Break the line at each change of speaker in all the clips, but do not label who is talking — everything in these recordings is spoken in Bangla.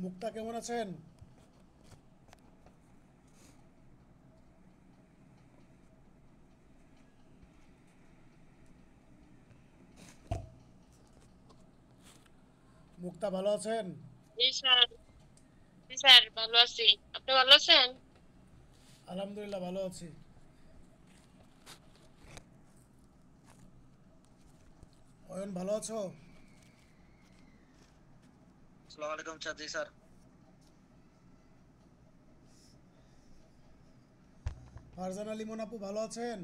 মুক্তা কেমন আছেন? মুক্তা ভালো আছেন?
জি স্যার। জি স্যার, ভালো আছি। আপনি ভালো আছেন?
আলহামদুলিল্লাহ ভালো আছি। অয়ন ভালো আছো?
আসসালামু আলাইকুম স্যার। জি স্যার।
ফারজানা লিমন আপু ভালো আছেন?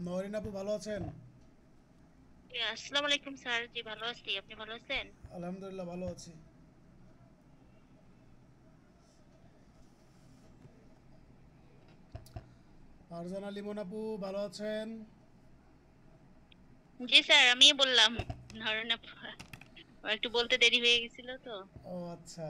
নরিন আপু ভালো আছেন?
আসসালামু আলাইকুম স্যার। জি, ভালো আছি। আপনি ভালো আছেন?
আলহামদুলিল্লাহ ভালো আছি। ফারজানা লিমন আপু ভালো আছেন?
জি স্যার, আমিই বললাম। ধরেন আমার একটু বলতে দেরি হয়ে গেছিল তো।
ও আচ্ছা।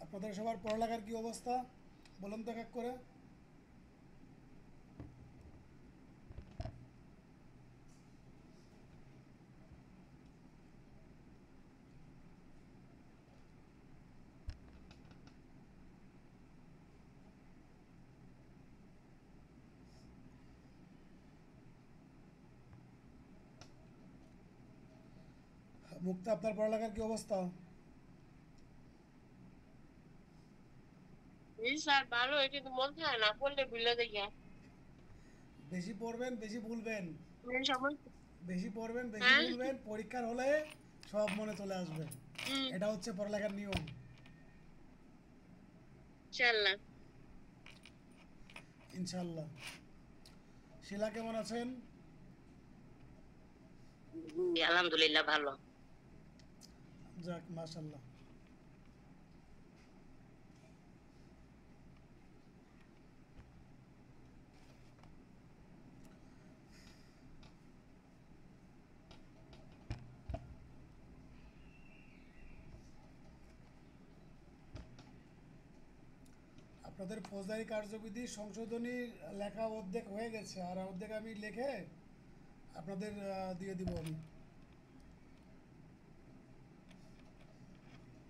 আপনাদের সবার পড়ালেখার কি অবস্থা বলুন তো এক এক করে। মুক্তা আপনার পড়ালেখার কি অবস্থা?
জি স্যার, ভালো। এটা কিন্তু মন চায় না পড়লে ভুলে দেখি।
বেশি পড়বেন বেশি ভুলবেন।
সমস্যা।
বেশি পড়বেন বেশি
হ্যাঁ।
ভুলবেন, পরীক্ষার হলে সব মনে চলে আসবে।
হুম।
এটা হচ্ছে পড়ালেখার নিয়ম।
ইনশাল্লাহ।
ইনশাল্লাহ। শিলা কেমন আছেন?
জি, আলহামদুলিল্লাহ ভালো।
যাক মাশাল্লাহ। আপনাদের ফৌজদারি কার্যবিধি সংশোধনী লেখা অর্ধেক হয়ে গেছে, আর অর্ধেক আমি লিখে আপনাদের দিয়ে দিব আমি।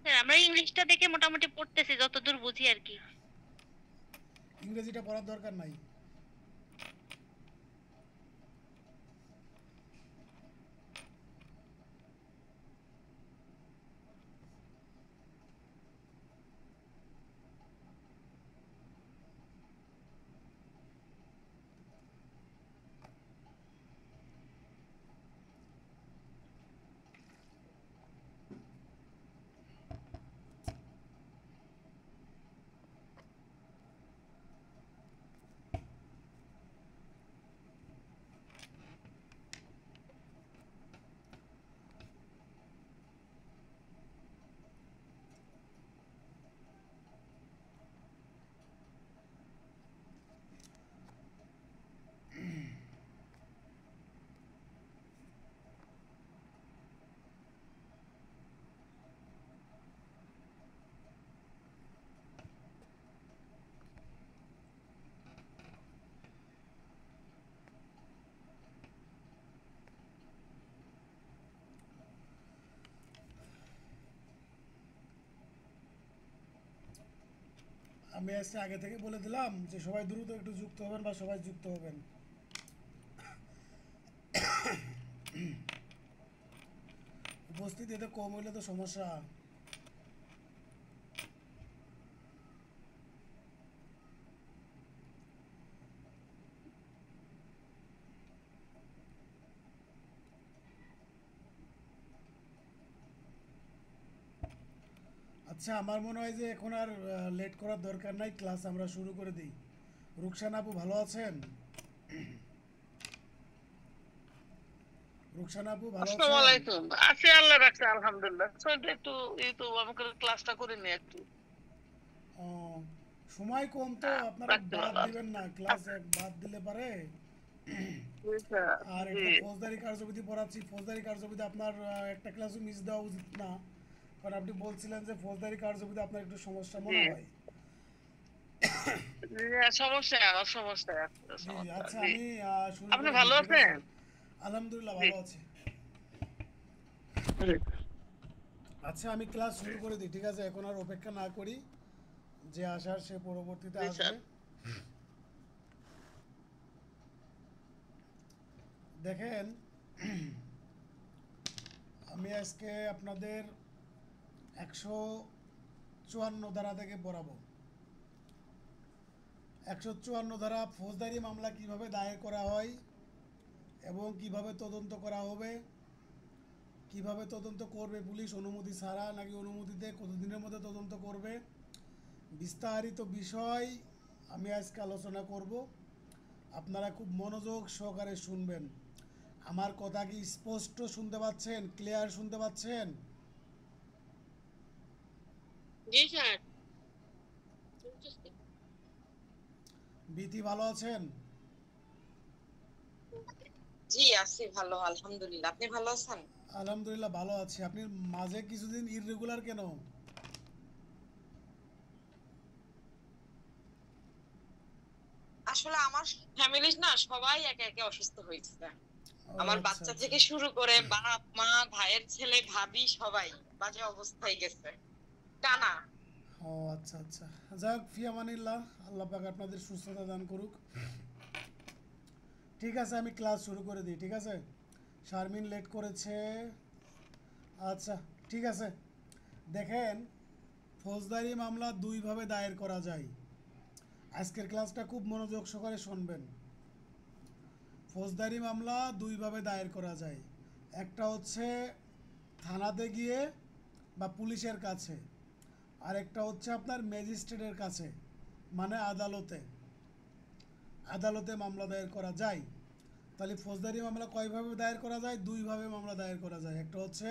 স্যার, আমরা ইংলিশটা দেখে মোটামুটি পড়তেছি যতদূর বুঝি আর কি।
ইংরেজিটা পড়ার দরকার নাই। আমি আজকে আগে থেকে বলে দিলাম যে সবাই দ্রুত একটু যুক্ত হবেন বা সবাই যুক্ত হবেন। উপস্থিতি এতে কম হইলে তো সমস্যা। আচ্ছা, আমার মনে হয় যে এখন আর লেট করার দরকার নাই, ক্লাস আমরা শুরু করে দিই। রুকসানা আপু ভালো আছেন? রুকসানা আপু ভালো
আসসালামু
আছেন?
আলাইকুম। আছি, আল্লাহ রাখছে, আলহামদুলিল্লাহ। চলছে একটু, এই তো আমাকে ক্লাসটা করে নি একটু।
ও, সময় কম তো আপনারা
রাখতে
বাদ
ভালো আছে।
দিবেন না, ক্লাস এক বাদ দিলে পারে।
বুঝছা?
আর
জি।
এখানে ফৌজদারি কার্যবিধি পড়াচ্ছি, ফৌজদারি কার্যবিধি আপনার একটা ক্লাসও মিস দেওয়া উচিত না, কারণ আপনি বলছিলেন যে ফৌজদারি কার্যবিধি আপনার একটু সমস্যা
জি।
মনে হয়।
জি, সমস্যা, আমার সমস্যা আছে,
জি জি,
সমস্যা।
আচ্ছা
জি।
আমি শুরু
আপনি
করে দিই,
ভালো
ঠিক আছে?
আছেন?
আলহামদুলিল্লাহ
জি।
ভালো আছি।
জি।
আচ্ছা আমি ক্লাস শুরু করে দিই, ঠিক আছে? এখন আর অপেক্ষা না করি, যে আসার সে পরবর্তীতে
জি,
আসবে।
স্যার।
দেখেন, আমি আজকে আপনাদের 154 ধারা থেকে পড়াবো। 154 ধারা ফৌজদারি মামলা কিভাবে দায়ের করা হয় এবং কিভাবে তদন্ত করা হবে, কিভাবে তদন্ত করবে পুলিশ, অনুমতি ছাড়া নাকি অনুমতিতে, কতদিনের মধ্যে তদন্ত করবে, বিস্তারিত বিষয় আমি আজকে আলোচনা করব। আপনারা খুব মনোযোগ সহকারে শুনবেন। আমার কথা কি স্পষ্ট শুনতে পাচ্ছেন? ক্লিয়ার শুনতে পাচ্ছেন?
জি স্যার।
বিথি ভালো আছেন?
জি আছি ভালো, আলহামদুলিল্লাহ। আপনি ভালো আছেন?
আলহামদুলিল্লাহ ভালো আছি। আপনি মাঝে কিছুদিন ইররেগুলার কেন?
আসলে আমার ফ্যামিলির না সবাই একে একে অসুস্থ হয়েছে।
ও
আমার
আচ্ছা
বাচ্চা
আচ্ছা।
থেকে শুরু করে বাপ মা ভাইয়ের ছেলে ভাবি সবাই বাজে অবস্থায় গেছে টানা।
ও আচ্ছা আচ্ছা। যাক, ফি আমানিল্লাহ, আল্লাহ পাক আপনাদের সুস্থতা দান করুক। ঠিক আছে, আমি ক্লাস শুরু করে দিই, ঠিক আছে? শারমিন লেট করেছে। আচ্ছা, ঠিক আছে। দেখেন, ফৌজদারি মামলা দুইভাবে দায়ের করা যায়। আজকের ক্লাসটা খুব মনোযোগ সহকারে শুনবেন। ফৌজদারি মামলা দুইভাবে দায়ের করা যায়। একটা হচ্ছে থানাতে গিয়ে বা পুলিশের কাছে, আর একটা হচ্ছে আপনার ম্যাজিস্ট্রেটের কাছে, মানে আদালতে। আদালতে মামলা দায়ের করা যায়। তাহলে ফৌজদারি মামলা কয়ভাবে দায়ের করা যায়? দুইভাবে মামলা দায়ের করা যায়। একটা হচ্ছে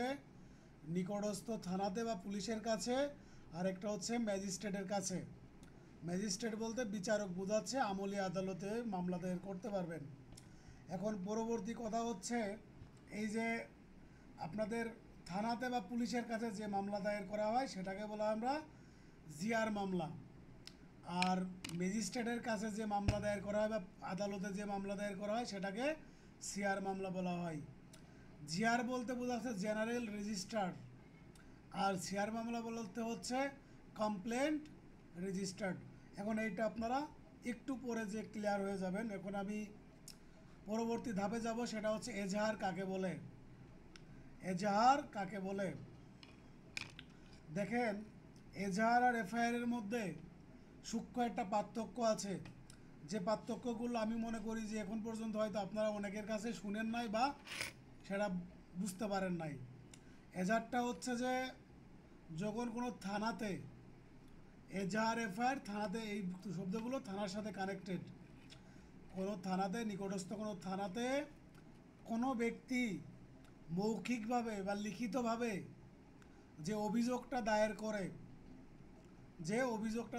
নিকটস্থ থানাতে বা পুলিশের কাছে, আর একটা হচ্ছে ম্যাজিস্ট্রেটের কাছে। ম্যাজিস্ট্রেট বলতে বিচারক বোঝাচ্ছে, আমলি আদালতে মামলা দায়ের করতে পারবেন। এখন পরবর্তী কথা হচ্ছে, এই যে আপনাদের থানাতে বা পুলিশের কাছে যে মামলা দায়ের করা হয় সেটাকে বলা হয় আমরা জিআর মামলা। আর ম্যাজিস্ট্রেটের কাছে যে মামলা দায়ের করা হয় বা আদালতে যে মামলা দায়ের করা হয় সেটাকে সিআর মামলা বলা হয়। জিআর বলতে বোঝাচ্ছে জেনারেল রেজিস্ট্রার, আর সিআর মামলা বলতে হচ্ছে কমপ্লেন্ট রেজিস্টার্ড। এখন এইটা আপনারা একটু পরে যে ক্লিয়ার হয়ে যাবেন। এখন আমি পরবর্তী ধাপে যাব, সেটা হচ্ছে এজাহার কাকে বলে। এজাহার কাকে বলে? দেখেন, এজাহার আর এফআইআরের মধ্যে সূক্ষ্ম একটা পার্থক্য আছে, যে পার্থক্যগুলো আমি মনে করি যে এখন পর্যন্ত হয়তো আপনারা অনেকের কাছে শুনেন নাই বা সেটা বুঝতে পারেন নাই। এজাহারটা হচ্ছে যে যখন কোনো থানাতে, এজাহার এফআইআর থানাতে, এই শব্দগুলো থানার সাথে কানেক্টেড। কোনো থানাতে, নিকটস্থ কোনো থানাতে কোনো ব্যক্তি মৌখিকভাবে বা লিখিতভাবে যে অভিযোগটা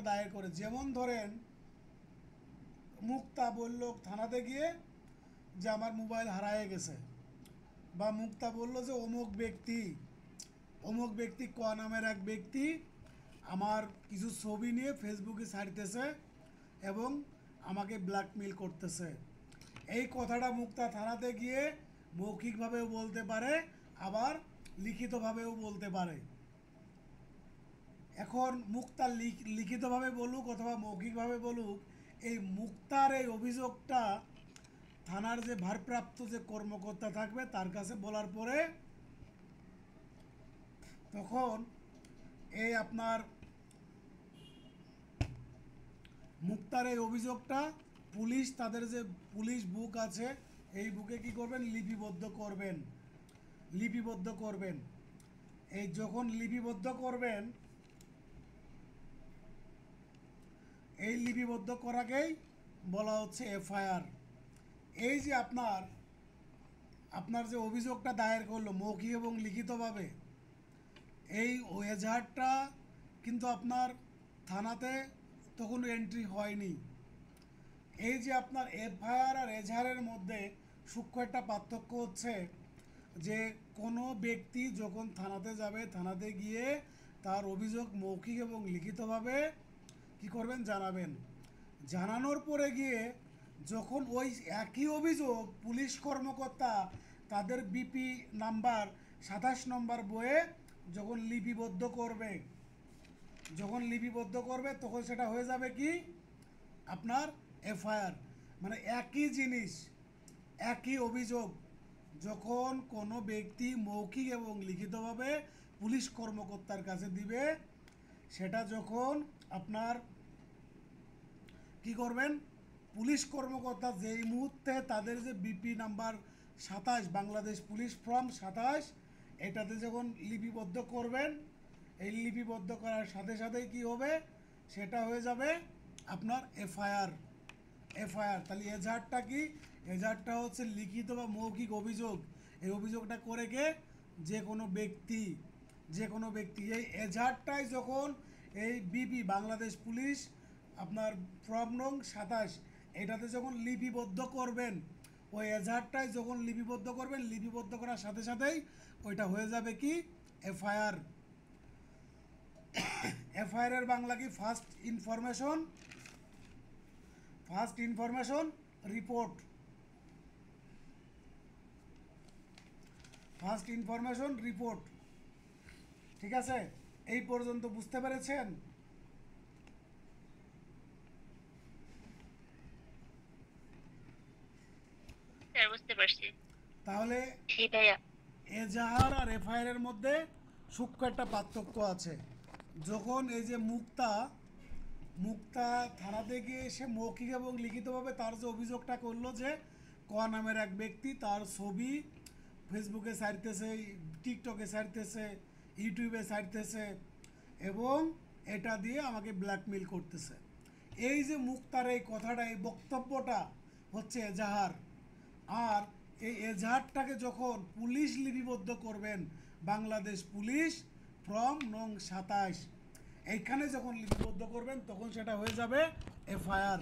দায়ের করে, যেমন ধরেন মুক্তা বলল থানাতে গিয়ে যে আমার মোবাইল হারায় গেছে, বা মুক্তা বলল যে অমুক ব্যক্তি ক নামের এক ব্যক্তি আমার কিছু ছবি নিয়ে ফেসবুকে ছাড়তেছে এবং আমাকে ব্ল্যাকমেল করতেছে। এই কথাটা মুক্তা থানাতে গিয়ে মৌখিকভাবেও বলতে পারে, আবার লিখিতভাবেও বলতে পারে। এখন মুক্তা লিখিতভাবে বলুক অথবা মৌখিকভাবে বলুক, এই মুক্তার এই অভিযোগটা থানার যে ভারপ্রাপ্ত যে কর্মকর্তা থাকবে তার কাছে বলার পরে তখন এই আপনার মুক্তার এই অভিযোগটা পুলিশ, তাদের যে পুলিশ বুক আছে এই বুকে কি করবেন? লিপিবদ্ধ করবেন। এই যখন লিপিবদ্ধ করবেন, এই লিপিবদ্ধ করাকেই বলা হচ্ছে এফআইআর। এই যে আপনার আপনার যে অভিযোগটা দায়ের করলো মৌখিক এবং লিখিতভাবে, এই এজাহারটা কিন্তু আপনার থানাতে তখন এন্ট্রি হয়নি। এই যে আপনার এফআইআর আর এজাহারের মধ্যে সূক্ষ্ম একটা পার্থক্য হচ্ছে যে কোনো ব্যক্তি যখন থানাতে যাবে, থানাতে গিয়ে তার অভিযোগ মৌখিক এবং লিখিতভাবে কি করবেন জানাবেন। জানানোর পরে গিয়ে যখন ওই একই অভিযোগ পুলিশ কর্মকর্তা তাদের বিপি নাম্বার 27 নম্বর বইয়ে যখন লিপিবদ্ধ করবে, তখন সেটা হয়ে যাবে কি আপনার এফআইআর। মানে একই জিনিস, একই অভিযোগ যখন কোনো ব্যক্তি মৌখিক এবং লিখিতভাবে পুলিশ কর্মকর্তার কাছে দিবে, সেটা যখন আপনার কি করবেন, পুলিশ কর্মকর্তা যেই মুহূর্তে তাদের যে BP number 27 Bangladesh police form 27 এটাতে যখন লিপিবদ্ধ করবেন, এই লিপিবদ্ধ করার সাথে সাথেই কি হবে, সেটা হয়ে যাবে আপনার এফআইআর। তাহলে এজাহারটা কি? এজাহারটা হচ্ছে লিখিত বা মৌখিক অভিযোগ। এই অভিযোগটা করে কে? যে কোনো ব্যক্তি। এই এজাহারটাই যখন এই বিপি বাংলাদেশ পুলিশ আপনার ফর্ম নং 27 এটাতে যখন লিপিবদ্ধ করবেন, ওই এজাহারটাই যখন লিপিবদ্ধ করবেন, লিপিবদ্ধ করার সাথে সাথেই ওইটা হয়ে যাবে কি এফআইআর। এফআইআর বাংলা কি? First information report. ঠিক আছে, এই পর্যন্ত বুঝতে পেরেছেন?
স্যার বুঝতে পারছি।
তাহলে
জি ভাইয়া।
এজাহার আর এফআইআর এর মধ্যে সূক্ষ্ম একটা পার্থক্য আছে। যখন এই যে মুক্তা থানাতে গিয়ে এসে মৌখিক এবং লিখিতভাবে তার যে অভিযোগটা করলো যে ক নামের এক ব্যক্তি তার ছবি ফেসবুকে ছাড়তেছে, টিকটকে ছাড়তেছে, ইউটিউবে ছাড়তেছে এবং এটা দিয়ে আমাকে ব্ল্যাকমেল করতেছে, এই যে মুক্তার এই কথাটা, এই বক্তব্যটা হচ্ছে এজাহার। আর এই এজাহারটাকে যখন পুলিশ লিপিবদ্ধ করবেন, বাংলাদেশ পুলিশ ফর্ম নং 27 এইখানে যখন লিপিবদ্ধ করবেন তখন সেটা হয়ে যাবে এফআইআর।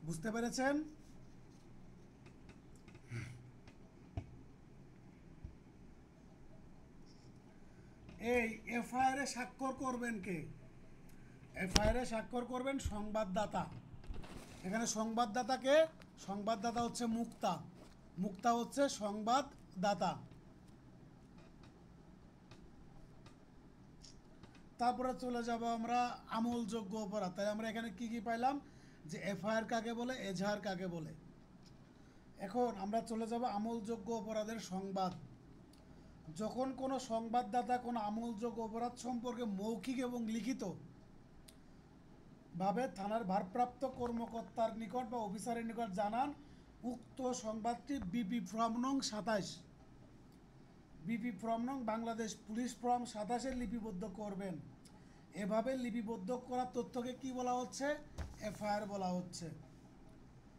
বুঝতে পেরেছেন? এই এফআইআর এ স্বাক্ষর করবেন কে? এফআইআর এ স্বাক্ষর করবেন সংবাদদাতা। এখানে সংবাদদাতাকে, সংবাদদাতা হচ্ছে মুক্তা হচ্ছে সংবাদদাতা। তারপরে চলে যাব আমরা আমলযোগ্য অপরাধ। তাই আমরা এখানে কি কি পাইলাম, যে এফআইআর কাকে বলে, এজাহার কাকে বলে। এখন আমরা চলে যাব আমলযোগ্য অপরাধের সংবাদ। যখন কোনো সংবাদদাতা কোনো আমলযোগ্য অপরাধ সম্পর্কে মৌখিক এবং লিখিত ভাবে থানার ভারপ্রাপ্ত কর্মকর্তার নিকট বা অফিসারের নিকট জানান, উক্ত সংবাদটি বিপি ফর্ম নং 27 বাংলাদেশ পুলিশ ফর্ম 27 লিপিবদ্ধ করবেন। এভাবে লিপিবদ্ধ করা তথ্যকে কি বলা হচ্ছে? এফআইআর বলা হচ্ছে।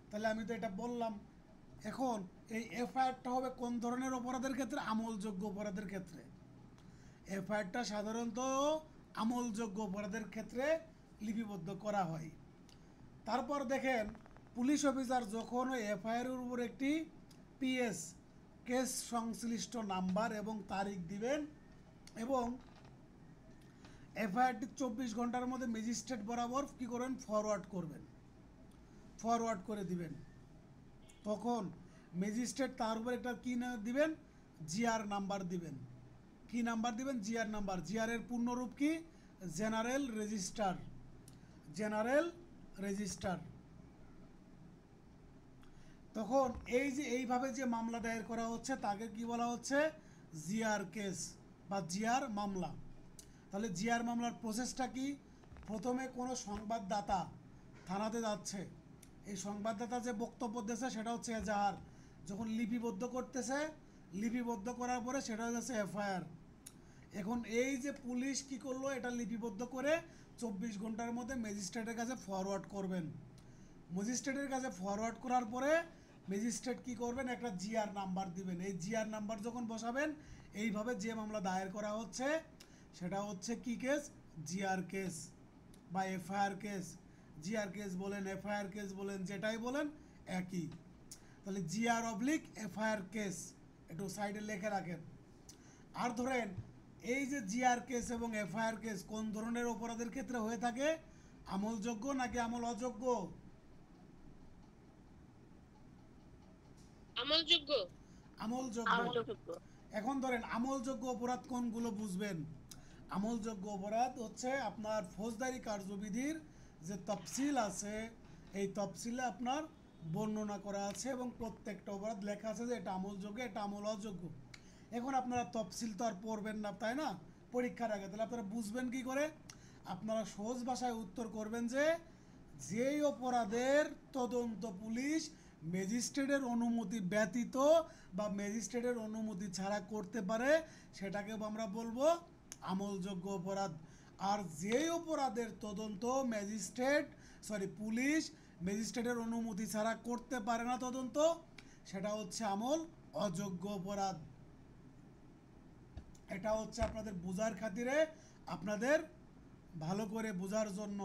তাহলে আমি তো এটা বললাম। এখন এই এফআইআরটা হবে কোন ধরনের অপরাধের ক্ষেত্রে? আমলযোগ্য অপরাধের ক্ষেত্রে। এফআইআরটা সাধারণত আমলযোগ্য অপরাধের ক্ষেত্রে লিপিবদ্ধ করা হয়। তারপর দেখেন, পুলিশ অফিসার যখন ওই এফআইআরের উপর একটি পিএস কেস সংশ্লিষ্ট নাম্বার এবং তারিখ দিবেন এবং এফআইআরটি 24 ঘন্টার মধ্যে ম্যাজিস্ট্রেট বরাবর কি করবেন? ফরওয়ার্ড করে দিবেন। তখন ম্যাজিস্ট্রেট তার উপর একটা কি দিবেন? জিআর নাম্বার দিবেন। কি নাম্বার দিবেন? GR number. জিআর এর পূর্ণরূপ কি? General register. তখন এই যে এইভাবে যে মামলা দায়ের করা হচ্ছে তাকে কি বলা হচ্ছে? জিআর কেস বা জিআর মামলা। তাহলে জিআর মামলার প্রসেসটা কি? প্রথমে কোনো সংবাদদাতা থানাতে যাচ্ছে, এই সংবাদদাতা যে বক্তব্য দিয়েছে সেটা হচ্ছে এজাহার। যখন লিপিবদ্ধ করতেছে, লিপিবদ্ধ করার পরে সেটা হচ্ছে এফআইআর। এখন এই যে পুলিশ কি করলো, এটা লিপিবদ্ধ করে 24 ঘন্টার মধ্যে ম্যাজিস্ট্রেটের কাছে ফরওয়ার্ড করবেন। ম্যাজিস্ট্রেটের কাছে ফরওয়ার্ড করার পরে ম্যাজিস্ট্রেট কি করবেন, একটা জিআর নাম্বার দিবেন। এই জিআর নাম্বার যখন বসাবেন, এইভাবে যে মামলা দায়ের করা হচ্ছে সেটা হচ্ছে কি কেস, জিআর কেস বা এফআইআর কেস। জিআর কেস বলেন, এফআইআর কেস বলেন, যেটাই বলেন একই। তাহলে জিআর অবলিক এফআইআর কেস একটু সাইডে লিখে রাখেন। আর ধরেন এই যে জিআর কেস এবং এফআইআর কেস কোন ধরনের অপরাধের ক্ষেত্রে হয়ে থাকে, আমলযোগ্য নাকি আমল অযোগ্য?
আমলযোগ্য।
আমলযোগ্য। এখন ধরেন আমলযোগ্য অপরাধ কোনগুলো বুঝবেন। আমলযোগ্য অপরাধ হচ্ছে আপনার ফৌজদারি কার্যবিধির যে তফসিল আছে, এই তফসিলে আপনার বর্ণনা করা আছে এবং প্রত্যেকটা অপরাধ লেখা আছে যে এটা আমলযোগ্য, এটা আমল অযোগ্য। এখন আপনারা তফসিল তো আর পড়বেন না, তাই না, পরীক্ষার আগে। তাহলে আপনারা বুঝবেন কি করে? আপনারা সহজ ভাষায় উত্তর করবেন যে যেই অপরাধের তদন্ত পুলিশ ম্যাজিস্ট্রেটের অনুমতি ব্যতীত বা ম্যাজিস্ট্রেটের অনুমতি ছাড়া করতে পারে, সেটাকে আমরা বলবো আমলযোগ্য অপরাধ। আর যেই অপরাধের তদন্ত পুলিশ ম্যাজিস্ট্রেটের অনুমতি ছাড়া করতে পারে না তদন্ত, সেটা হচ্ছে আমল অযোগ্য অপরাধ। এটা হচ্ছে আপনাদের বোঝার খাতিরে, আপনাদের ভালো করে বোঝার জন্য।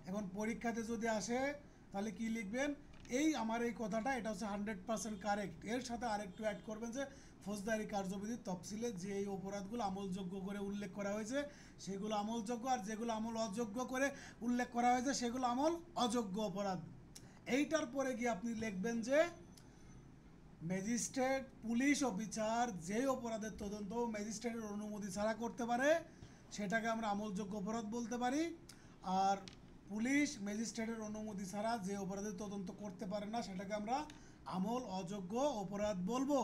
এখন পরীক্ষাতে যদি আসে তাহলে কি লিখবেন, এই আমার এই কথাটা এটা হচ্ছে 100% কারেক্ট। এর সাথে আরেকটু অ্যাড করবেন যে ফৌজদারি কার্যবিধির তফসিলে যে এই অপরাধগুলো আমলযোগ্য করে উল্লেখ করা হয়েছে সেগুলো আমলযোগ্য, আর যেগুলো আমল অযোগ্য করে উল্লেখ করা হয়েছে সেগুলো আমল অযোগ্য অপরাধ। এইটার পরে গিয়ে আপনি লিখবেন যে ম্যাজিস্ট্রেট পুলিশ অফিসার যে অপরাধের তদন্ত ম্যাজিস্ট্রেটের অনুমতি ছাড়া করতে পারে সেটাকে আমরা আমলযোগ্য অপরাধ বলতে পারি। আর পুলিশ ম্যাজিস্ট্রেটের অনুমতি ছাড়া যে অপরাধের তদন্ত করতে পারে না সেটাকে আমরা আমল অযোগ্য অপরাধ বলবো।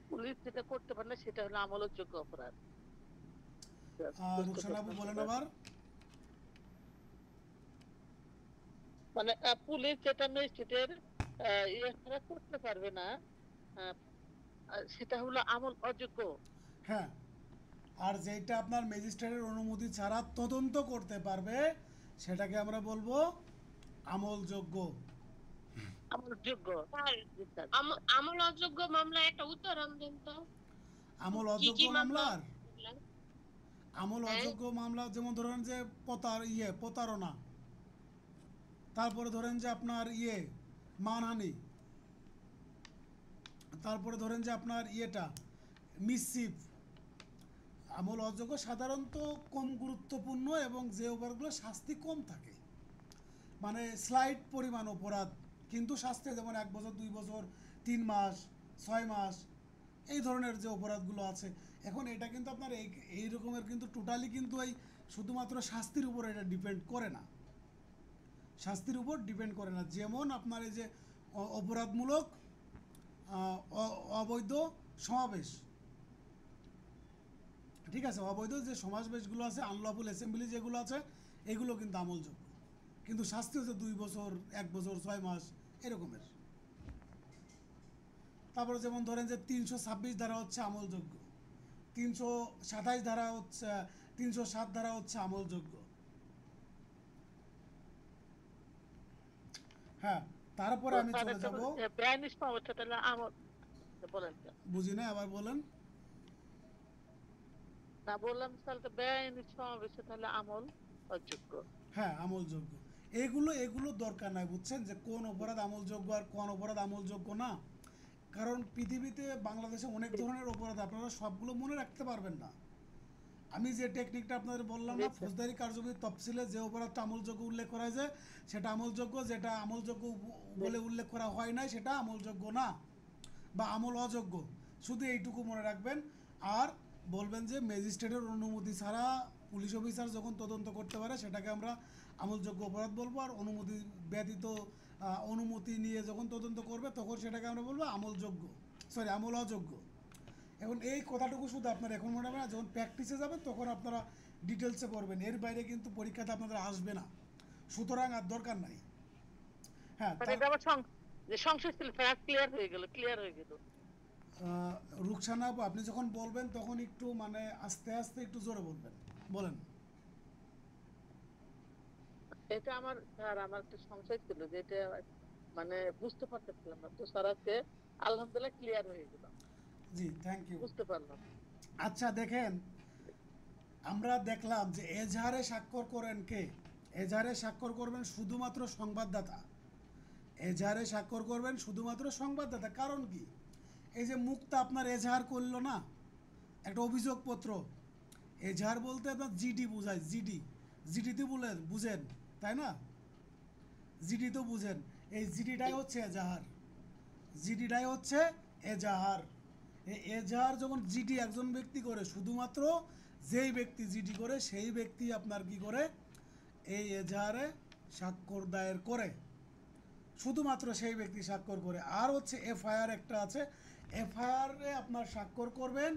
পুলিশ যেটা করতে পারে না সেটা হলো আমলযোগ্য অপরাধ।
রুকসানা আপু বলেন আবার।
মানে পুলিশ যেটা ম্যাজিস্ট্রেটের ইয়ে ছাড়া করতে পারবে না, সেটা হলো আমল অযোগ্য।
হ্যাঁ, আর যেটা আপনার ম্যাজিস্ট্রেটের অনুমতি ছাড়া তদন্ত করতে পারবে সেটাকে আমরা বলবো আমলযোগ্য।
আমলযোগ্য।
আমল অযোগ্য মামলা একটা উদাহরণ দেন তো।
আমল
কি
অযোগ্য
কি মামলা?
মামলার আমল অযোগ্য মামলা যেমন ধরেন যে প্রতারণা, তারপরে ধরেন যে আপনার মানহানি, তারপরে ধরেন যে আপনার মিসচিফ। আমল অযোগ্য সাধারণত কম গুরুত্বপূর্ণ এবং যে অপরাধগুলো শাস্তি কম থাকে, মানে স্লাইট পরিমাণ অপরাধ কিন্তু শাস্তি যেমন 1 বছর 2 বছর 3 মাস 6 মাস এই ধরনের যে অপরাধগুলো আছে। এখন এটা কিন্তু আপনার এই রকমের কিন্তু টোটালি কিন্তু এই শুধুমাত্র শাস্তির উপর এটা ডিপেন্ড করে না, শাস্তির উপর ডিপেন্ড করে না। যেমন আপনার এই যে অপরাধমূলক অবৈধ সমাবেশ, ঠিক আছে, অবৈধ যে সমাবেশগুলো আছে, আনলফুল অ্যাসেম্বলি যেগুলো আছে, এগুলো কিন্তু আমলযোগ্য, কিন্তু শাস্তি হচ্ছে 2 বছর 1 বছর 6 মাস এরকমের। তারপরে যেমন ধরেন যে 326 ধারা হচ্ছে আমলযোগ্য, 327 ধারা হচ্ছে 307 ধারা হচ্ছে আমলযোগ্য। হ্যাঁ, তারপরে আমি চলে যাব।
বেআইনি সমাবেশটা তাহলে আমল বলেন
বুঝি না, আবার বলেন।
না বললাম তাহলে বেআইনি সমাবেশটা তাহলে আমল অযোগ্য।
হ্যাঁ, আমলযোগ্য। এগুলো দরকার নাই, বুঝছেন, যে কোন অপরাধ আমলযোগ্য আর কোন অপরাধ আমলযোগ্য না। কারণ পৃথিবীতে বাংলাদেশে অনেক ধরনের অপরাধ, আপনারা সবগুলো মনে রাখতে পারবেন না। আমি যে টেকনিকটা আপনাদের বললাম না, ফৌজদারি কার্যবিধির তফসিলে যে অপরাধটা আমলযোগ্য উল্লেখ করা হয়েছে সেটা আমলযোগ্য, যেটা আমলযোগ্য বলে উল্লেখ করা হয় নাই সেটা আমলযোগ্য না বা আমল অযোগ্য। শুধু এইটুকু মনে রাখবেন। আর বলবেন যে ম্যাজিস্ট্রেটের অনুমতি ছাড়া পুলিশ অফিসার যখন তদন্ত করতে পারে সেটাকে আমরা আমলযোগ্য অপরাধ বলবো, আর অনুমতি ব্যতীত অনুমতি নিয়ে যখন তদন্ত করবে তখন সেটাকে আমরা বলবো আমল অযোগ্য। এখন এই কথাটুকু শুধু আপনার এখন মনে হবে না, যখন প্র্যাকটিসে যাবেন তখন আপনারা ডিটেলসে পড়বেন, এর বাইরে কিন্তু পরীক্ষাতে আপনাদের আসবে না, সুতরাং আর দরকার নাই। হ্যাঁ,
এটা আবার সংশয় ছিল, ক্লিয়ার হয়ে গেল।
আহ, রুকসানা আপু, আপনি যখন বলবেন তখন একটু মানে আস্তে আস্তে একটু জোরে বলবেন, বলেন।
এটা আমার স্যার, আমার একটা সংশয় ছিল যে এটা মানে বুঝতে পারতেছিলাম না, তো স্যার আজকে আলহামদুলিল্লাহ ক্লিয়ার হয়ে গেল,
জি, থ্যাংক ইউ।
বুঝতে পারলাম।
আচ্ছা দেখেন, আমরা দেখলাম যে এজাহারে স্বাক্ষর করেন কে? এজাহারে স্বাক্ষর করবেন শুধুমাত্র সংবাদদাতা। এজাহারে স্বাক্ষর করবেন শুধুমাত্র সংবাদদাতা। কারণ কি? এই যে মুক্তা আপনার এজাহার করলো না, একটা অভিযোগপত্র। এজাহার বলতে আপনার জিডি বোঝায়, জিডি। জিডি তো বুঝেন, তাই না? জিডি তো বুঝেন। এই জিডিটাই হচ্ছে এজাহার। জিডিটাই হচ্ছে এজাহার। এই এজাহার যখন জিডি একজন ব্যক্তি করে, শুধুমাত্র যেই ব্যক্তি জিডি করে সেই ব্যক্তি আপনার কি করে, এই এজাহারে স্বাক্ষর দায়ের করে। শুধুমাত্র সেই ব্যক্তি স্বাক্ষর করে। আর হচ্ছে এফআইআর একটা আছে, এফআইআরে আপনার স্বাক্ষর করবেন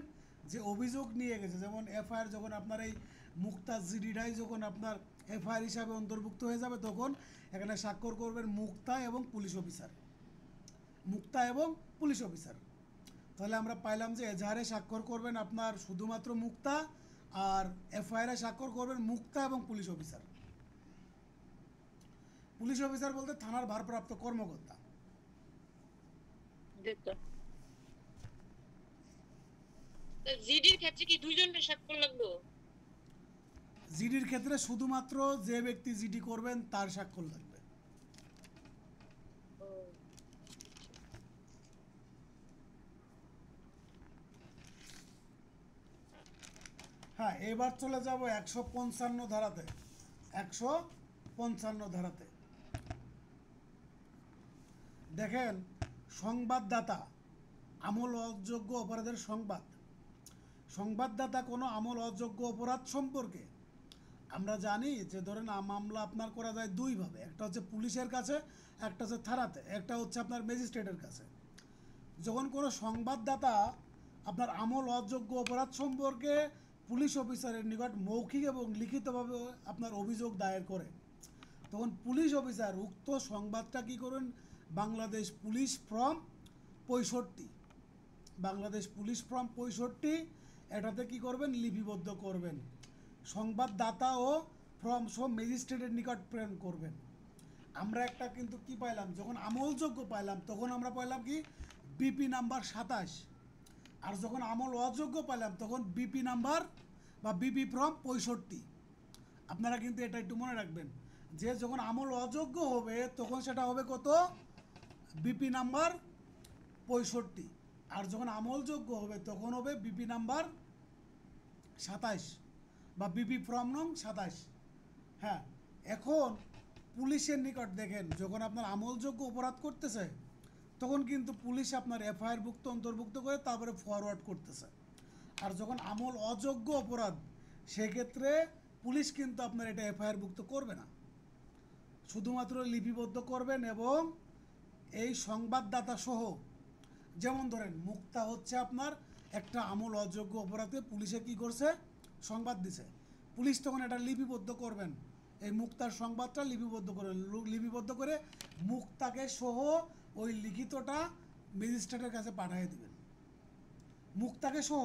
যে অভিযোগ নিয়ে গেছে। যেমন এফআইআর যখন আপনার এই মুক্তা জিডিটাই যখন আপনার এফআইআর হিসাবে অন্তর্ভুক্ত হয়ে যাবে, তখন এখানে স্বাক্ষর করবেন মুক্তা এবং পুলিশ অফিসার। মুক্তা এবং পুলিশ অফিসার। তাহলে আমরা পাইলাম যে এজাহারে স্বাক্ষর করবেন আপনার শুধুমাত্র মুক্তা, আর এফআইআরে স্বাক্ষর করবেন মুক্তা এবং পুলিশ অফিসার। পুলিশ অফিসার বলতে থানার ভারপ্রাপ্ত কর্মকর্তা।
যেটা
জিডির ক্ষেত্রে কি দুইজনের স্বাক্ষর লাগলো?
জিডির ক্ষেত্রে শুধুমাত্র যে ব্যক্তি জিডি করবেন তার স্বাক্ষর লাগবে। হ্যাঁ, এবার চলে যাব 155 ধারাতে। 155 ধারাতে দেখেন, সংবাদদাতা আমল অযোগ্য অপরাধের সংবাদ। সংবাদদাতা কোনো আমল অযোগ্য অপরাধ সম্পর্কে, আমরা জানি যে ধরেন মামলা আপনার করা যায় দুইভাবে, একটা হচ্ছে পুলিশের কাছে, একটা হচ্ছে থানাতে, একটা হচ্ছে আপনার ম্যাজিস্ট্রেটের কাছে। যখন কোনো সংবাদদাতা আপনার আমল অযোগ্য অপরাধ সম্পর্কে পুলিশ অফিসারের নিকট মৌখিক এবং লিখিতভাবে আপনার অভিযোগ দায়ের করে, তখন পুলিশ অফিসার উক্ত সংবাদটা কী করবেন, Bangladesh police form 65, Bangladesh police form 65 এটাতে কি করবেন, লিপিবদ্ধ করবেন। সংবাদদাতা ও ফর্ম সব ম্যাজিস্ট্রেটের নিকট প্রেরণ করবেন। আমরা একটা কিন্তু কি পাইলাম, যখন আমলযোগ্য পাইলাম তখন আমরা পাইলাম কি বিপি নাম্বার 27, আর যখন আমল অযোগ্য পাইলাম তখন বিপি নাম্বার বা বিপি ফর্ম 65। আপনারা কিন্তু এটা একটু মনে রাখবেন যে যখন আমল অযোগ্য হবে তখন সেটা হবে কত, বিপি নাম্বার 65, আর যখন আমলযোগ্য হবে তখন হবে বিপি নাম্বার 27 বা বিপি ফর্ম নং 27। হ্যাঁ, এখন পুলিশের নিকট দেখেন, যখন আপনার আমলযোগ্য অপরাধ করতেছে তখন কিন্তু পুলিশ আপনার এফআইআর ভুক্ত অন্তর্ভুক্ত করে তারপরে ফরওয়ার্ড করতেছে। আর যখন আমল অযোগ্য অপরাধ, সেক্ষেত্রে পুলিশ কিন্তু আপনার এটা এফআইআর ভুক্ত করবে না, শুধুমাত্র লিপিবদ্ধ করবেন। এবং এই সংবাদদাতা সহ, যেমন ধরেন মুক্তা হচ্ছে আপনার একটা আমল অযোগ্য অপরাধে পুলিশে কি করছে, সংবাদ দিছে, পুলিশ তখন এটা লিপিবদ্ধ করবেন। এই মুক্তার সংবাদটা লিপিবদ্ধ করবেন, লিপিবদ্ধ করে মুক্তাকে সহ ওই লিখিতটা ম্যাজিস্ট্রেটের কাছে পাঠিয়ে দিবেন। মুক্তাকে সহ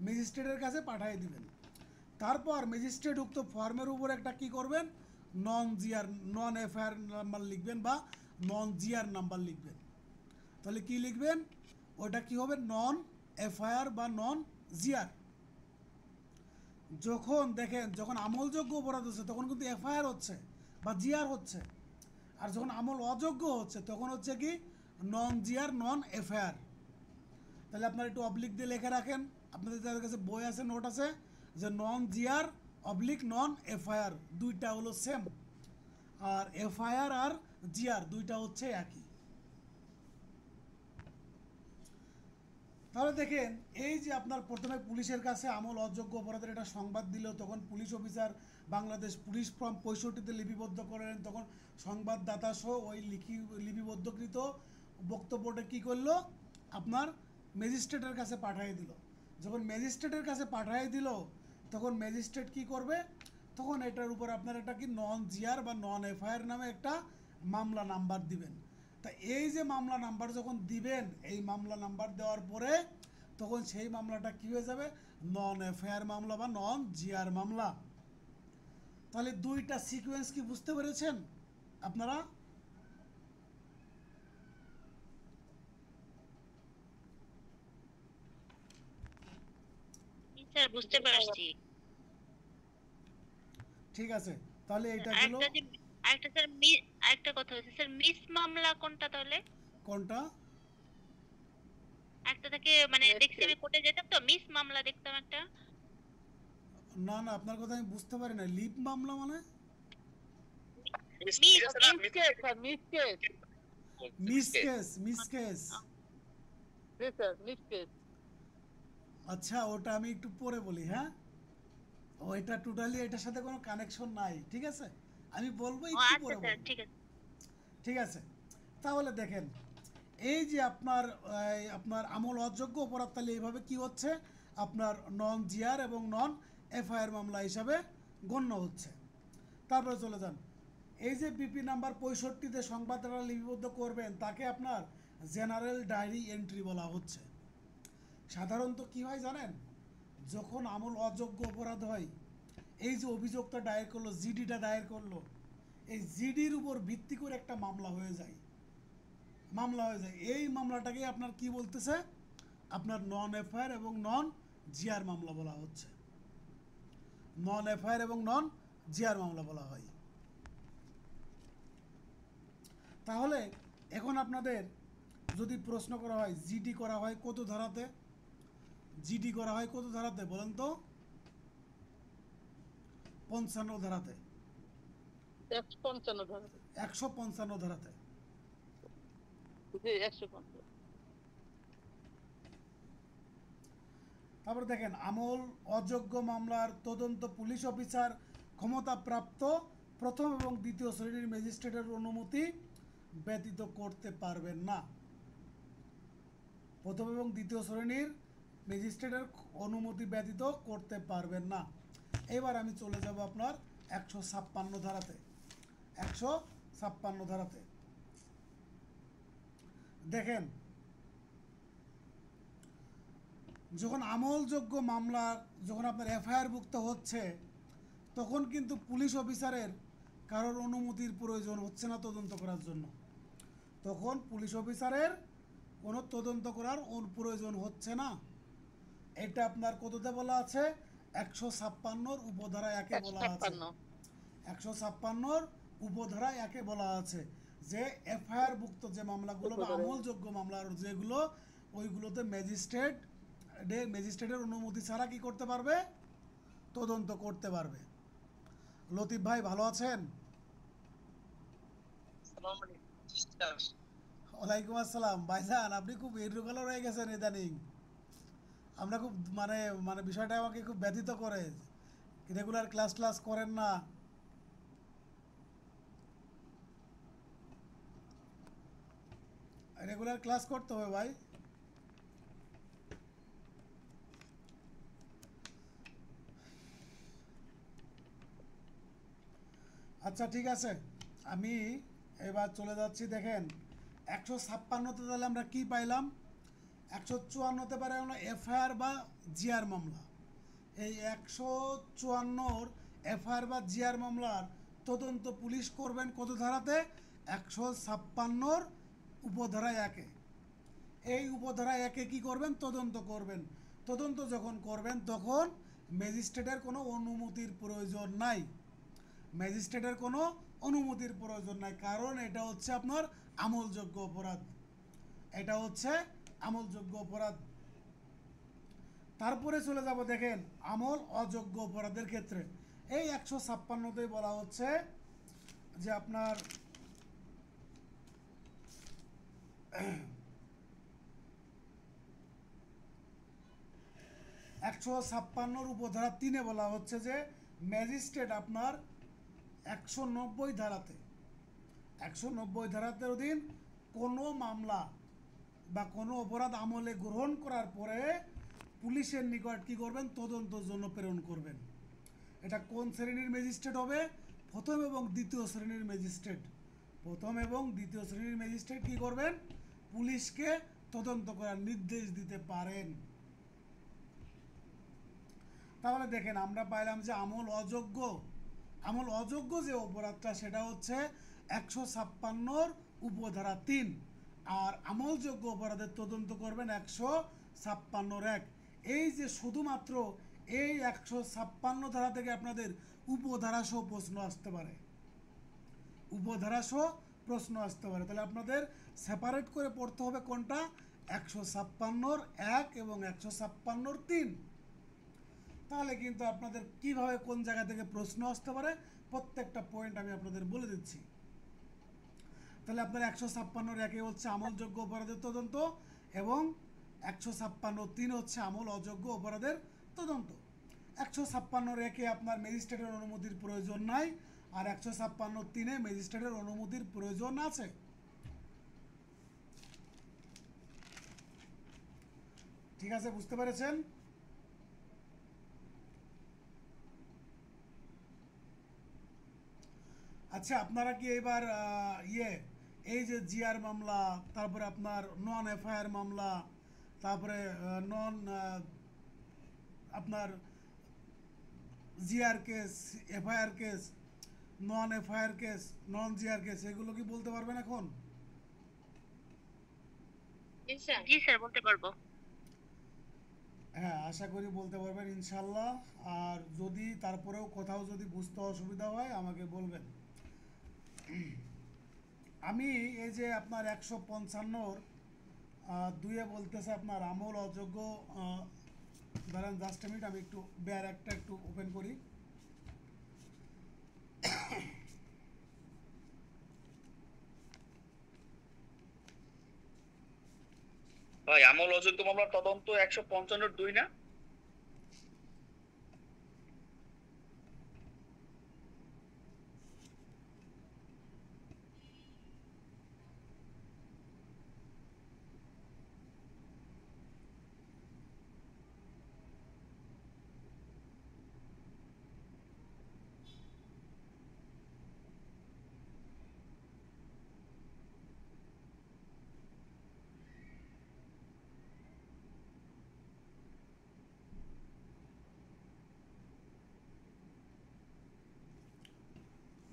ম্যাজিস্ট্রেটের কাছে পাঠিয়ে দিবেন। তারপর ম্যাজিস্ট্রেট উক্ত ফর্মের উপর একটা কি করবেন, নন এফআইআর নাম্বার লিখবেন বা নন জিআর নাম্বার লিখবেন। তাহলে কি লিখবেন, ওটা কি হবে, নন এফআইআর বা নন জিআর। যখন দেখেন যখন আমলযোগ্য অপরাধ হচ্ছে তখন কিন্তু এফআইআর হচ্ছে বা জিআর হচ্ছে, আর যখন আমল অযোগ্য হচ্ছে তখন হচ্ছে কি নন জিআর নন এফআইআর। তাহলে আপনারা একটু অবলিক দিয়ে লিখে রাখেন, আপনাদের যাদের কাছে বই আছে, নোট আছে, যে নন জিআর অবলিক নন এফআইআর দুইটা হলো সেম, আর এফআইআর আর জিআর দুইটা হচ্ছে একই। তাহলে দেখেন, এই যে আপনার প্রথমে পুলিশের কাছে আমল অযোগ্য অপরাধের একটা সংবাদ দিল, তখন police officer Bangladesh police form 65-তে লিপিবদ্ধ করেন, তখন সংবাদদাতা সহ ওই লিপিবদ্ধকৃত বক্তব্যটা কী করলো, আপনার ম্যাজিস্ট্রেটের কাছে পাঠিয়ে দিল। যখন ম্যাজিস্ট্রেটের কাছে পাঠিয়ে দিল তখন ম্যাজিস্ট্রেট কি করবে, তখন এটার উপর আপনার একটা কি নন জিআর বা নন এফআইআর নামে একটা মামলা নাম্বার দিবেন। তা এই যে মামলা নাম্বার যখন দিবেন, এই মামলা নাম্বার দেওয়ার পরে তখন সেই মামলাটা কী হয়ে যাবে, নন এফআইআর মামলা বা নন জিআর মামলা। তাহলে দুইটা সিকোয়েন্স কি বুঝতে পেরেছেন আপনারা?
স্যার বুঝতে পারছি।
ঠিক আছে, তাহলে এটা হলো
আরেকটা স্যার আরেকটা কথা হচ্ছে স্যার, মিস মামলা কোনটা তাহলে?
কোনটা?
একটা থেকে মানে দেখছি আমি কোর্টে যেতাম তো, মিস মামলা দেখতাম একটা।
না না, আপনার কথা আমি বুঝতে পারি না। লিপ মামলা মানে?
Miss
miss case sir, miss case.
Miss case, miss case.
জি স্যার, মিসকেস।
আচ্ছা, ওটা আমি একটু পরে বলি, হ্যাঁ? ওইটা টোটালি এটার সাথে কোনো কানেকশন নাই, ঠিক আছে? আমি বলবো একটু
আচ্ছা
পরে
স্যার,
বলবো।
ঠিক আছে।
ঠিক আছে, তাহলে দেখেন, এই যে আপনার আপনার আমল অযোগ্য অপরাধ, তাহলে এইভাবে কি হচ্ছে, আপনার নন জিআর এবং নন এফআইআর মামলা হিসাবে গণ্য হচ্ছে। তারপরে চলে যান, এই যে বিপি নাম্বার 65-তে সংবাদদাতা লিপিবদ্ধ করবেন, তাকে আপনার জেনারেল ডায়েরি এন্ট্রি বলা হচ্ছে। সাধারণত কি হয় জানেন, যখন আমল অযোগ্য অপরাধ হয়, এই যে অভিযোগটা দায়ের করলো, জিডিটা দায়ের করলো, এই জিডির উপর ভিত্তি করে একটা মামলা হয়ে যায়। এই মামলাটাকে আপনার কি বলতেছে, আপনার নন এফআইআর এবং নন জিআর মামলা বলা হচ্ছে। নন এফআইআর এবং নন জিআর মামলা বলা হয়। তাহলে এখন আপনাদের যদি প্রশ্ন করা হয়, জিডি করা হয় কত ধারাতে? জিডি করা হয় কত ধারাতে বলেন তো? 55 ধারাতে।
155 ধারা।
155 ধারাতে।
জি 155।
তারপর দেখেন, আমল অযোগ্য মামলার তদন্ত পুলিশ অফিসার ক্ষমতাপ্রাপ্ত প্রথম এবং দ্বিতীয় শ্রেণীর ম্যাজিস্ট্রেটের অনুমতি ব্যতীত করতে পারবেন না। প্রথম এবং দ্বিতীয় শ্রেণীর ম্যাজিস্ট্রেটের অনুমতি ব্যতীত করতে পারবেন না। এবার আমি চলে যাব আপনার 156 ধারাতে। 156 ধারাতে দেখেন, যখন আমলযোগ্য মামলা যখন আপনার এফআইআর-ভুক্ত হচ্ছে, তখন কিন্তু পুলিশ অফিসারের কারোর অনুমতির প্রয়োজন হচ্ছে না তদন্ত করার জন্য। তখন পুলিশ অফিসারের কোনো তদন্ত করার প্রয়োজন হচ্ছে না। এটা আপনার কততে বলা আছে? 156 উপধারা 1-এ বলা আছে। 156 উপধারা 1-এ বলা আছে যে এফআইআর-ভুক্ত যে মামলাগুলো বা আমলযোগ্য মামলার যেগুলো, ওইগুলোতে ম্যাজিস্ট্রেটের অনুমতি ছাড়া কি করতে পারবে? তদন্ত করতে পারবে। লতিফ ভাই ভালো আছেন? ওয়ালাইকুম আসসালাম। ভাইজান, আপনি খুব ইররেগুলার হয়ে গেছেন ইদানিং। আমরা খুব মানে বিষয়টা আমাকে খুব ব্যথিত করে। রেগুলার ক্লাস করেন না। রেগুলার ক্লাস করতে হবে ভাই। আচ্ছা ঠিক আছে, আমি এবার চলে যাচ্ছি। দেখেন 156-তে তাহলে আমরা কি পাইলাম? 154-তে পারে হলো এফআইআর বা জিআর মামলা। এই 154 এফআইআর বা জিআর মামলার তদন্ত পুলিশ করবেন কত ধারাতে? 156 উপধারা 1-এ। এই উপধারা 1-এ কি করবেন? তদন্ত করবেন। তদন্ত যখন করবেন তখন ম্যাজিস্ট্রেটের কোনো অনুমতির প্রয়োজন নাই। ম্যাজিস্ট্রেটের কোনো অনুমতির প্রয়োজন নাই, কারণ এটা হচ্ছে আপনার আমলযোগ্য অপরাধ। এটা হচ্ছে আমলযোগ্য অপরাধ। তারপরে চলে যাব, দেখেন আমল অযোগ্য অপরাধের ক্ষেত্রে এই 156-তেই বলা হচ্ছে যে আপনার 156 উপধারা 3-এ বলা হচ্ছে যে ম্যাজিস্ট্রেট আপনার 190 ধারাতে 190 ধারাতে অধীন কোনো মামলা বা কোনো অপরাধ আমলে গ্রহণ করার পরে পুলিশের নিকট কী করবেন? তদন্তের জন্য প্রেরণ করবেন। এটা কোন শ্রেণীর ম্যাজিস্ট্রেট হবে? প্রথম এবং দ্বিতীয় শ্রেণীর ম্যাজিস্ট্রেট। প্রথম এবং দ্বিতীয় শ্রেণীর ম্যাজিস্ট্রেট কি করবেন? পুলিশকে তদন্ত করার নির্দেশ দিতে পারেন। তাহলে দেখেন আমরা পাইলাম যে আমল অযোগ্য যে অপরাধটা সেটা হচ্ছে 156 উপধারা 3, আর আমলযোগ্য অপরাধের তদন্ত করবেন 156 এই যে শুধুমাত্র এই 156 ধারা থেকে আপনাদের উপধারাসহ প্রশ্ন আসতে পারে, তাহলে আপনাদের সেপারেট করে পড়তে হবে কোনটা? 156 এবং 156 তাহলে কিন্তু আপনাদের কিভাবে কোন জায়গা থেকে প্রশ্ন আসতে পারে প্রত্যেকটা পয়েন্ট আমি আপনাদের বলে দিচ্ছি। তাহলে আপনার 156 হচ্ছে আমলযোগ্য অপরাধের তদন্ত এবং 156 হচ্ছে আমল অযোগ্য অপরাধের তদন্ত। 156 আপনার ম্যাজিস্ট্রেটের অনুমতির প্রয়োজন নাই, আর 156 ম্যাজিস্ট্রেটের অনুমতির প্রয়োজন আছে। ঠিক আছে, বুঝতে পেরেছেন? আচ্ছা, আপনারা কি এবার এই যে জিআর মামলা, তারপরে আপনার নন এফআইআর মামলা, তারপরে নন আপনার জিআর কেস, এফআইআর কেস, নন এফআইআর কেস, নন জিআর কেস, এগুলো কি বলতে পারবেন এখন?
জি স্যার, বলতে পারবো।
হ্যাঁ, আশা করি বলতে পারবেন ইনশাল্লাহ। আর যদি তারপরেও কোথাও যদি বুঝতে অসুবিধা হয় আমাকে বলবেন। আমি এই যে আপনার 155 2 বলতেছে আপনার আমল অযোগ্য, দাঁড়ান জাস্ট মিনিট, আমি একটু বেয়ার একটা একটু ওপেন করি।
ভাই আমল অযোগ্য মামলার তদন্ত 155(2) না?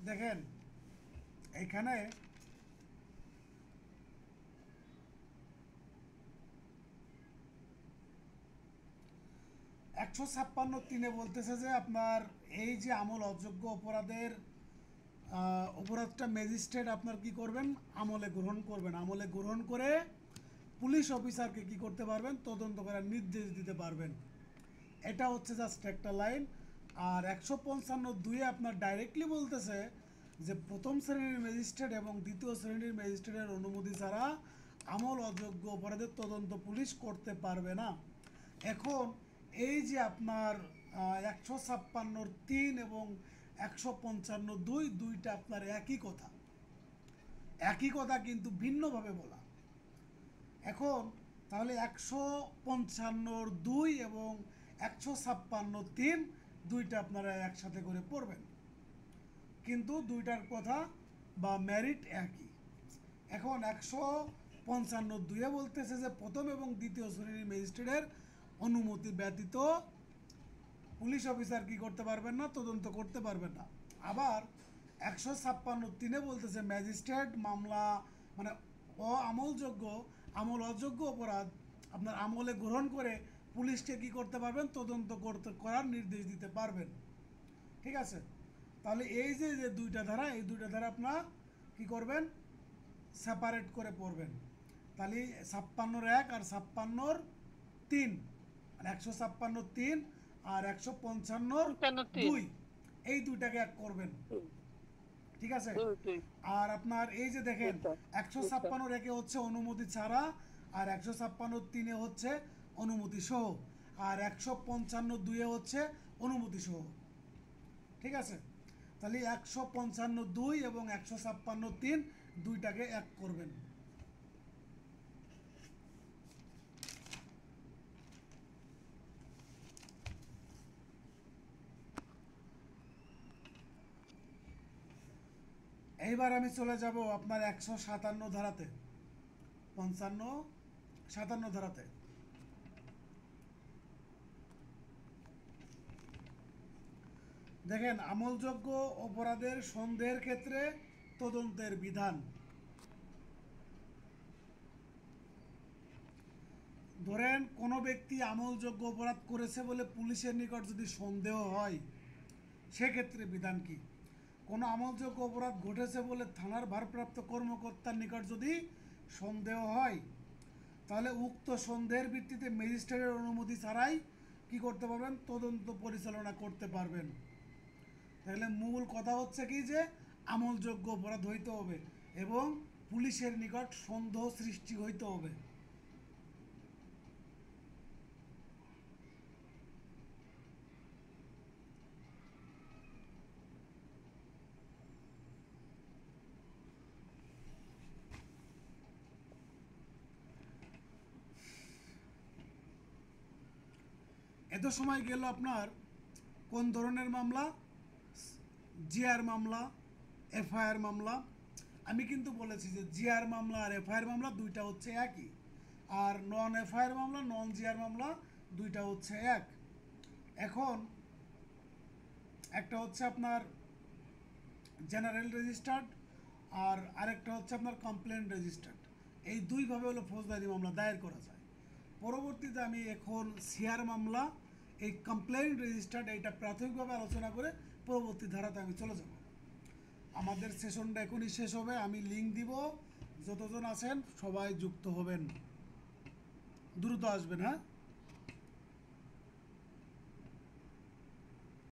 দেখেন এখানে একশো 56(3) বলতেছে যে আপনার এই যে আমল অযোগ্য অপরাধের অপরাধটা ম্যাজিস্ট্রেট আপনার কি করবেন? আমলে গ্রহণ করবেন। আমলে গ্রহণ করে পুলিশ অফিসারকে কি করতে পারবেন? তদন্ত করার নির্দেশ দিতে পারবেন। এটা হচ্ছে জাস্ট একটা লাইন। আর 155(2) আপনার ডাইরেক্টলি বলতেছে যে প্রথম শ্রেণীর ম্যাজিস্ট্রেট এবং দ্বিতীয় শ্রেণীর ম্যাজিস্ট্রেটের অনুমতি ছাড়া আমল অযোগ্য অপরাধের তদন্ত পুলিশ করতে পারবে না। এখন এই যে আপনার 156(3) এবং 155(2) দুইটা আপনার একই কথা কিন্তু ভিন্নভাবে বলা। এখন তাহলে 155(2) এবং 156(3) দুইটা আপনারা একসাথে করে পড়বেন, কিন্তু দুইটার কথা বা মেরিট একই। এখন 155(2) বলতেছে যে প্রথম এবং দ্বিতীয় শ্রেণীর ম্যাজিস্ট্রেটের অনুমতি ব্যতীত পুলিশ অফিসার কি করতে পারবেন না? তদন্ত করতে পারবেন না। আবার 156(3) বলতেছে ম্যাজিস্ট্রেট মামলা মানে আমল অযোগ্য অপরাধ আপনার আমলে গ্রহণ করে পুলিশকে কি করতে পারবেন? তদন্ত করার নির্দেশ দিতে পারবেন। ঠিক আছে, তাহলে এই যে দুইটা ধারা, এই দুইটা ধারা আপনার কি করবেন? সেপারেট করে পড়বেন। তাহলে 56(1) আর 56(3) মানে 156(3) আর 155(2) এই দুইটাকে এক করবেন। ঠিক আছে, আর আপনার এই যে দেখেন 156(1) হচ্ছে অনুমতি ছাড়া, আর 156(3) হচ্ছে অনুমতি সহ, আর 155(2) হচ্ছে অনুমতি সহ। ঠিক আছে, তাহলে 155(2) এবং 156(3) দুইটাকে এক করবেন। এইবার আমি চলে যাব আপনার 157 ধারাতে, 55, 57 ধারাতে। দেখেন, আমলযোগ্য অপরাধের সন্দেহের ক্ষেত্রে তদন্তের বিধান। ধরেন কোনো ব্যক্তি আমলযোগ্য অপরাধ করেছে বলে পুলিশের নিকট যদি সন্দেহ হয়, সেক্ষেত্রে বিধান কি? কোনো আমলযোগ্য অপরাধ ঘটেছে বলে থানার ভারপ্রাপ্ত কর্মকর্তার নিকট যদি সন্দেহ হয়, তাহলে উক্ত সন্দেহের ভিত্তিতে ম্যাজিস্ট্রেটের অনুমতি ছাড়াই কি করতে পারবেন? তদন্ত পরিচালনা করতে পারবেন। তাহলে মূল কথা হচ্ছে কি, যে আমলযোগ্য অপরাধ হইতে হবে এবং পুলিশের নিকট সন্দেহ সৃষ্টি হইতে হবে। এত সময় গেল আপনার কোন ধরনের মামলা? জিআর মামলা, এফআইআর মামলা। আমি কিন্তু বলেছি যে জিআর মামলা আর এফআইআর মামলা দুইটা হচ্ছে একই, আর নন এফআইআর মামলা, নন জিআর মামলা দুইটা হচ্ছে এক। এখন একটা হচ্ছে আপনার জেনারেল রেজিস্টার্ড আর আরেকটা হচ্ছে আপনার কমপ্লেন রেজিস্টার্ড। এই দুইভাবে হলো ফৌজদারি মামলা দায়ের করা যায়। পরবর্তীতে আমি এখন সিআর মামলা, এই কমপ্লেন রেজিস্টার্ড, এইটা প্রাথমিকভাবে আলোচনা করে পরবর্তী ধারাতে আমি চলে যাব। আমাদের সেশনটা এখনই শেষ হবে, আমি লিঙ্ক দিব, যতজন আছেন সবাই যুক্ত হবেন, দ্রুত আসবেন, হ্যাঁ।